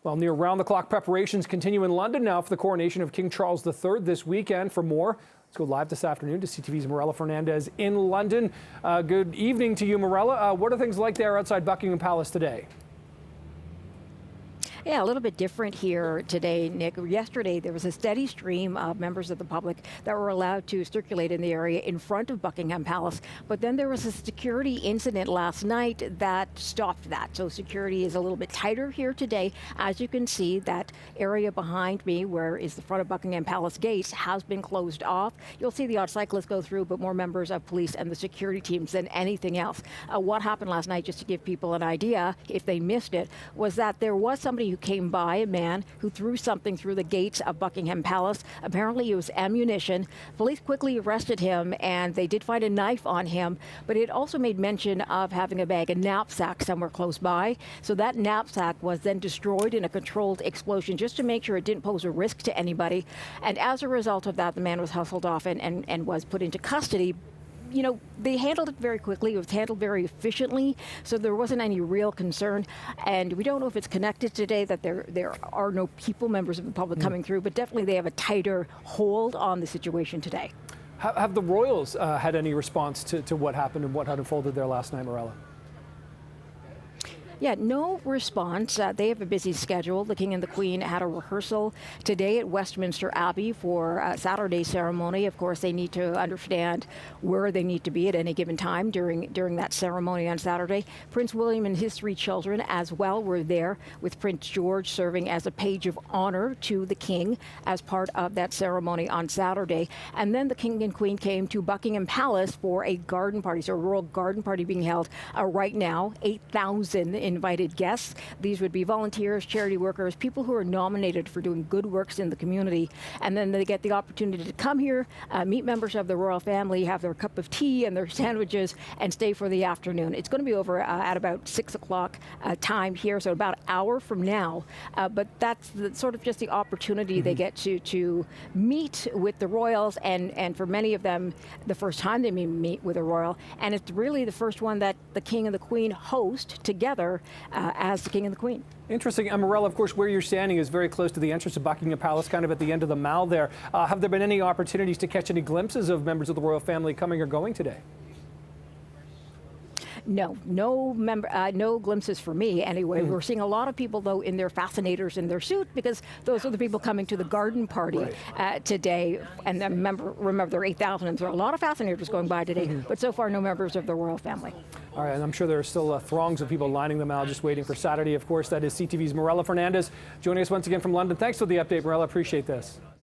Well, near round-the-clock preparations continue in London now for the coronation of King Charles III this weekend. For more, let's go live this afternoon to CTV's Merella Fernandez in London. Good evening to you, Merella. What are things like there outside Buckingham Palace today? Yeah, a little bit different here today, Nick. Yesterday, there was a steady stream of members of the public that were allowed to circulate in the area in front of Buckingham Palace. But then there was a security incident last night that stopped that. So security is a little bit tighter here today. As you can see, that area behind me, where is the front of Buckingham Palace gates, has been closed off. You'll see the odd cyclists go through, but more members of police and the security teams than anything else. What happened last night, just to give people an idea, if they missed it, was that there was somebody who came by, a man who threw something through the gates of Buckingham Palace. Apparently it was ammunition. Police quickly arrested him, and they did find a knife on him, but it also made mention of having a knapsack somewhere close by. So that knapsack was then destroyed in a controlled explosion just to make sure it didn't pose a risk to anybody. And as a result of that, the man was hustled off and was put into custody. You know, they handled it very quickly. It was handled very efficiently, so there wasn't any real concern. And we don't know if it's connected today that there are no people, members of the public coming through, but definitely they have a tighter hold on the situation today. Have the royals had any response to what happened and what had unfolded there last night, Merella? Yeah, no response. They have a busy schedule. The King and the Queen had a rehearsal today at Westminster Abbey for Saturday's ceremony. Of course, they need to understand where they need to be at any given time during that ceremony on Saturday. Prince William and his 3 children as well were there, with Prince George serving as a page of honor to the King as part of that ceremony on Saturday. And then the King and Queen came to Buckingham Palace for a garden party, so a royal garden party being held right now. 8,000 invited guests. These would be volunteers, charity workers, people who are nominated for doing good works in the community. And then they get the opportunity to come here, meet members of the royal family, have their cup of tea and their sandwiches, and stay for the afternoon. It's going to be over at about 6 o'clock time here, so about an hour from now. But that's sort of just the opportunity they get to meet with the royals, and for many of them, the first time they meet with a royal. And it's really the first one that the King and the Queen host together as the King and the Queen. Interesting. Merella, of course, where you're standing is very close to the entrance of Buckingham Palace, kind of at the end of the Mall there. Have there been any opportunities to catch any glimpses of members of the royal family coming or going today? No glimpses for me anyway. We're seeing a lot of people, though, in their fascinators in their suit, because those are the people coming to the garden party today. And then remember, there are 8,000, and there are a lot of fascinators going by today, but so far no members of the royal family. All right, and I'm sure there are still throngs of people lining them out, just waiting for Saturday. Of course, that is CTV's Merella Fernandez joining us once again from London. Thanks for the update, Merella. Appreciate this.